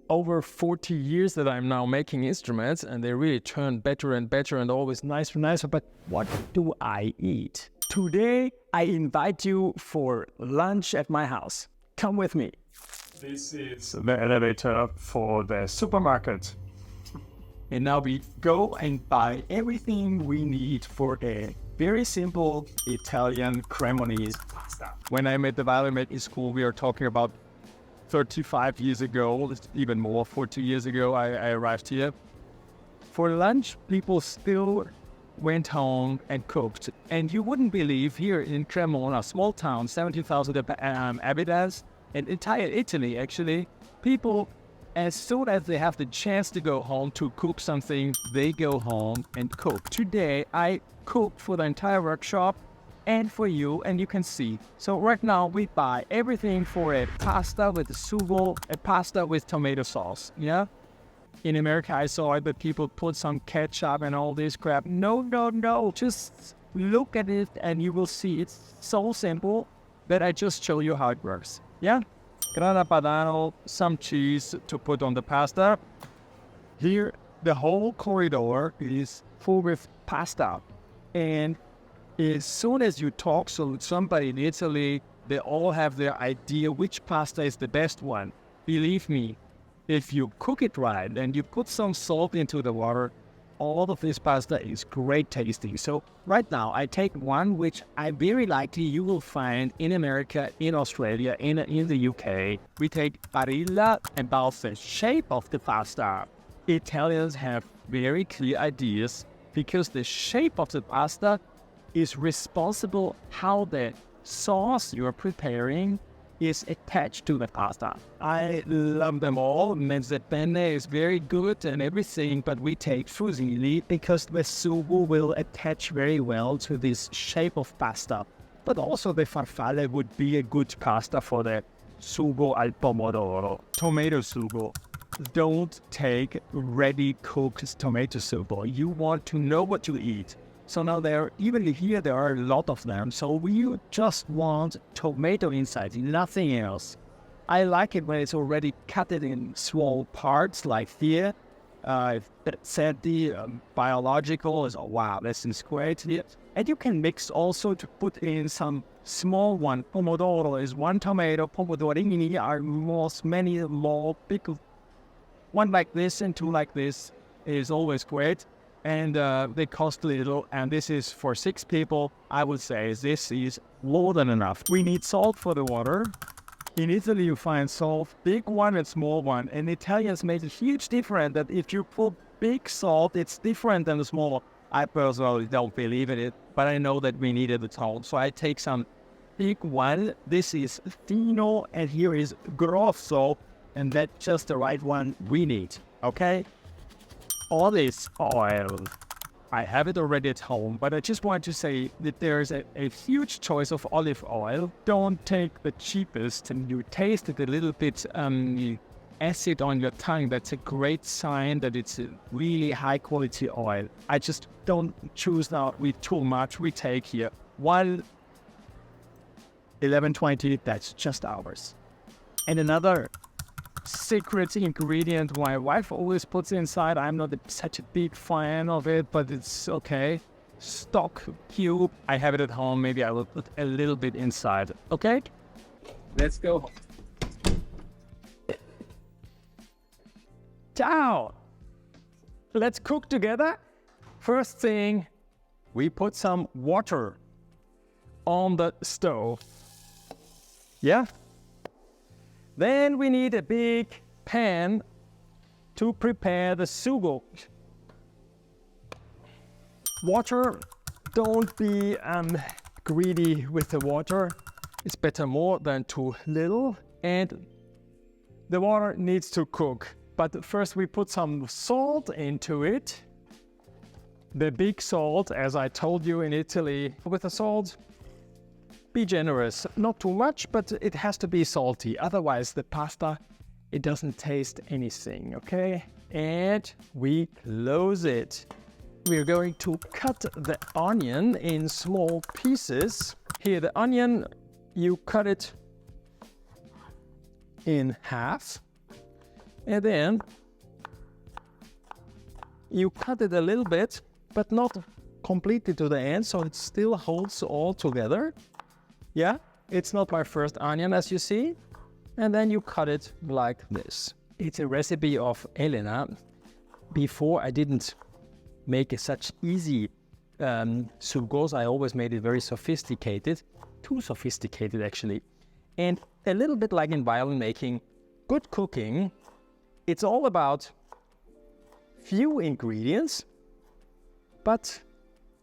over 40 years that I'm now making instruments, and they really turn better and better and always nicer and nicer. But what do I eat? Today, I invite you for lunch at my house. Come with me. This is the elevator for the supermarket. And now we go and buy everything we need for a very simple Italian Cremonese pasta. When I made the Violinmaking school, we are talking about 35 years ago, even more, 40 years ago, I arrived here. For lunch, people still went home and cooked. And you wouldn't believe here in Cremona, a small town, 70,000 inhabitants, and entire Italy actually, people, as soon as they have the chance to go home to cook something, they go home and cook. Today, I cooked for the entire workshop and for you, and you can see. So right now we buy everything for a pasta with sugo, a pasta with tomato sauce, yeah? In America, I saw that people put some ketchup and all this crap. No. Just look at it and you will see it's so simple that I just show you how it works, yeah? Grana padano, some cheese to put on the pasta. Here, the whole corridor is full with pasta. And as soon as you talk to somebody in Italy, they all have their idea which pasta is the best one. Believe me, if you cook it right and you put some salt into the water, all of this pasta is great tasting. So right now I take one which I very likely you will find in America, in Australia, in the UK. We take Barilla about the shape of the pasta. Italians have very clear ideas because the shape of the pasta is responsible how the sauce you're preparing is attached to the pasta. I love them all. Mezzapenne is very good and everything, but we take fusilli because the sugo will attach very well to this shape of pasta. But also the farfalle would be a good pasta for the sugo al pomodoro. Tomato sugo. Don't take ready cooked tomato sugo. You want to know what you eat. So now even here there are a lot of them. So we just want tomato inside, nothing else. I like it when it's already cut it in small parts like here. Said the biological is, oh, wow, this is great here. And you can mix also to put in some small one. Pomodoro is one tomato. Pomodorini are many more big. One like this and two like this is always great. And they cost little, and this is for 6 people. I would say this is more than enough. We need salt for the water. In Italy you find salt, big one and small one, and Italians made a huge difference that if you put big salt, it's different than the small. I personally don't believe in it, but I know that we needed the salt, so I take some big one. This is fino, and here is grosso, and that's just the right one we need, okay? Olive oil. I have it already at home, but I just want to say that there's a huge choice of olive oil. Don't take the cheapest, and you taste it a little bit acid on your tongue. That's a great sign that it's a really high quality oil. I just don't choose now with too much. We take here 11.20, that's just ours. And another secret ingredient my wife always puts inside. I'm not such a big fan of it, but it's okay. Stock cube. I have it at home. Maybe I will put a little bit inside. Okay? Let's go. Ciao! Let's cook together. First thing, we put some water on the stove. Yeah? Then we need a big pan to prepare the sugo. Water, don't be greedy with the water. It's better more than too little. And the water needs to cook. But first we put some salt into it. The big salt, as I told you in Italy, with the salt, be generous. Not too much, but it has to be salty. Otherwise, the pasta, it doesn't taste anything, okay? And we close it. We're going to cut the onion in small pieces. Here, the onion, you cut it in half. And then you cut it a little bit, but not completely to the end, so it still holds all together. Yeah, it's not my first onion, as you see. And then you cut it like this. It's a recipe of Elena. Before I didn't make such easy sugos. I always made it very sophisticated, too sophisticated actually. And a little bit like in violin making, good cooking, it's all about few ingredients, but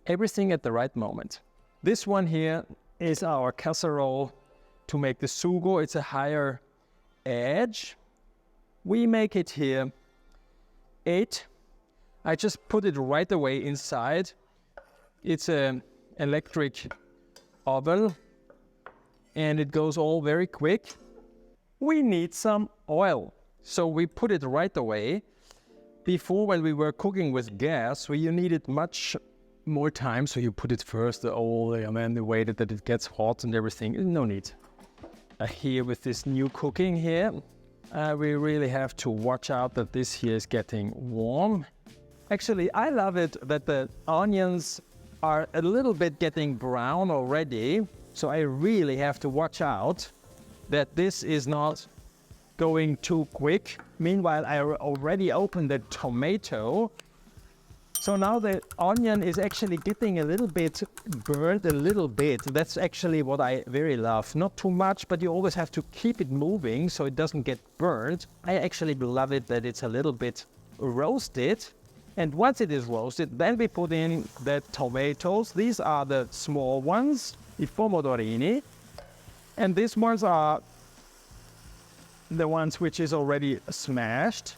everything at the right moment. This one here is our casserole to make the sugo. It's a higher edge. We make it here 8. I just put it right away inside. It's an electric oven and it goes all very quick. We need some oil, so we put it right away. Before, when we were cooking with gas, you needed much more time, so you put it first, the oil, and then you waited that it gets hot and everything. No need. Here with this new cooking here, we really have to watch out that this here is getting warm. Actually, I love it that the onions are a little bit getting brown already, so I really have to watch out that this is not going too quick. Meanwhile, I already opened the tomato. So now the onion is actually getting a little bit burnt, a little bit. That's actually what I very love. Not too much, but you always have to keep it moving so it doesn't get burnt. I actually love it that it's a little bit roasted. And once it is roasted, then we put in the tomatoes. These are the small ones, I pomodorini. And these ones are the ones which is already smashed.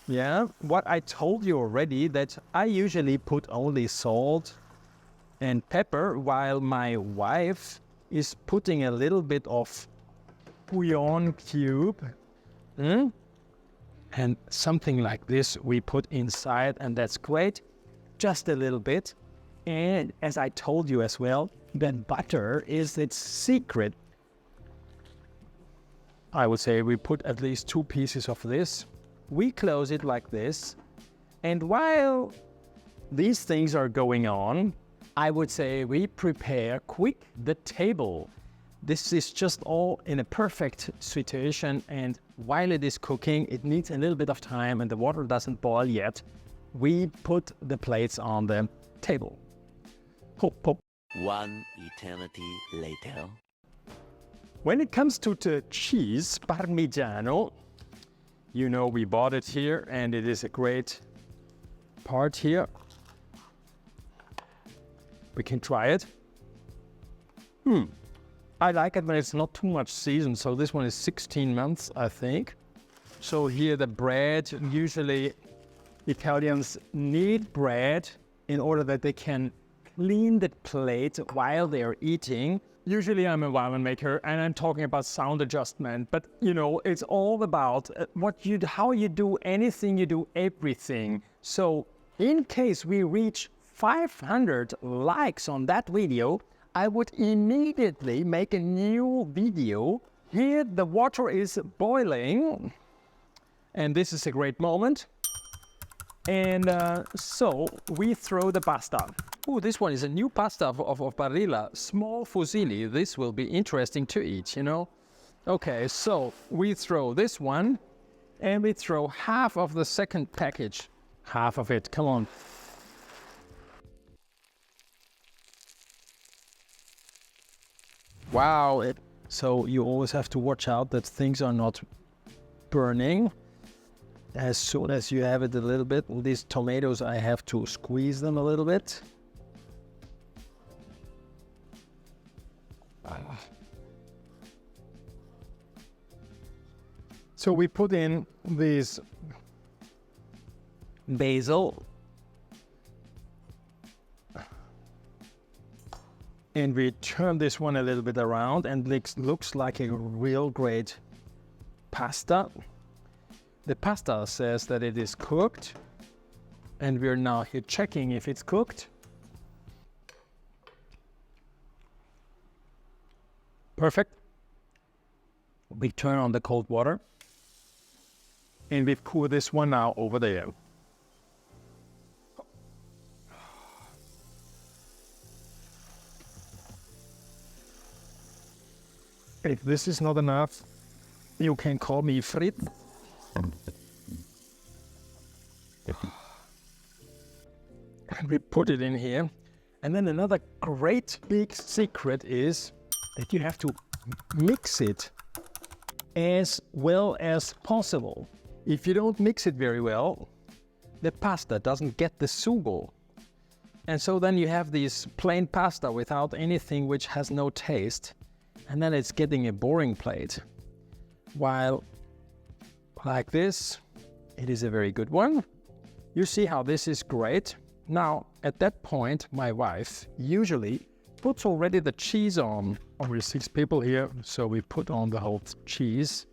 Yeah, what I told you already, that I usually put only salt and pepper, while my wife is putting a little bit of bouillon cube. And something like this we put inside, and that's great. Just a little bit. And as I told you as well, that butter is its secret. I would say we put at least 2 pieces of this. We close it like this. And while these things are going on, I would say we prepare quick the table. This is just all in a perfect situation, and while it is cooking, it needs a little bit of time and the water doesn't boil yet. We put the plates on the table. Hop, hop. 1 eternity later. When it comes to the cheese, Parmigiano, you know we bought it here and it is a great part here. We can try it. I like it when it's not too much seasoned, so this one is 16 months, I think. So here the bread, usually Italians need bread in order that they can clean the plate while they are eating. Usually I'm a violin maker and I'm talking about sound adjustment, but you know, it's all about how you do anything, you do everything. So in case we reach 500 likes on that video, I would immediately make a new video. Here the water is boiling and this is a great moment. And so we throw the pasta. Oh, this one is a new pasta of Barilla, small fusilli. This will be interesting to eat, you know. Okay, so we throw this one and we throw half of the second package. Half of it, come on. Wow, so you always have to watch out that things are not burning. As soon as you have it a little bit, these tomatoes, I have to squeeze them a little bit. So we put in this basil. And we turn this one a little bit around and it looks like a real great pasta. The pasta says that it is cooked. And we're now here checking if it's cooked. Perfect. We turn on the cold water. And we pour this one now over there. If this is not enough, you can call me Fritz. And we put it in here. And then another great big secret is that you have to mix it as well as possible. If you don't mix it very well, the pasta doesn't get the sugo. And so then you have this plain pasta without anything, which has no taste. And then it's getting a boring plate. While like this, it is a very good one. You see how this is great. Now, at that point, my wife usually puts already the cheese on. We're 6 people here, so we put on the whole cheese.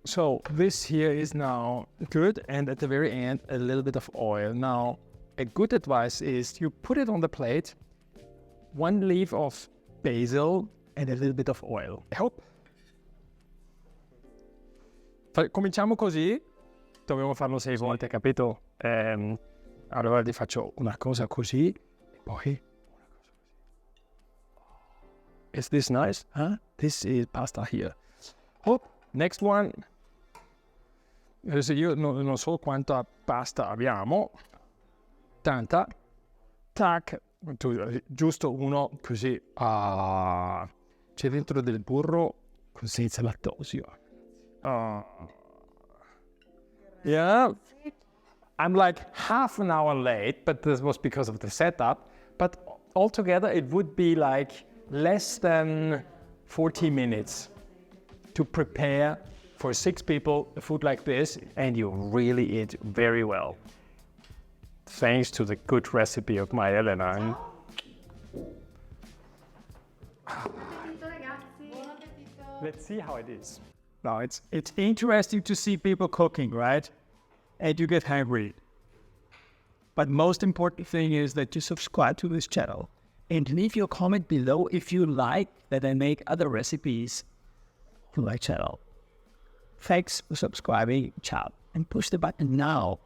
So this here is now good, and at the very end, a little bit of oil. Now, a good advice is you put it on the plate, 1 leaf of basil and a little bit of oil. Help. Cominciamo così, dovevo farlo 6 volte, capito? Allora ti faccio una cosa così, e poi una cosa così. Is this nice? Huh? This is pasta here. Hop, next one. Adesso io non so quanta pasta abbiamo. Tanta. Tac. Giusto uno così. Ah, c'è dentro del burro senza lattosio. Yeah. I'm like half an hour late, but this was because of the setup. But altogether, it would be like less than 40 minutes to prepare for 6 people a food like this, and you really eat very well. Thanks to the good recipe of my Elena. Let's see how it is. Now, it's interesting to see people cooking, right? And you get hungry. But most important thing is that you subscribe to this channel and leave your comment below if you like that I make other recipes on my channel. Thanks for subscribing, ciao, and push the button now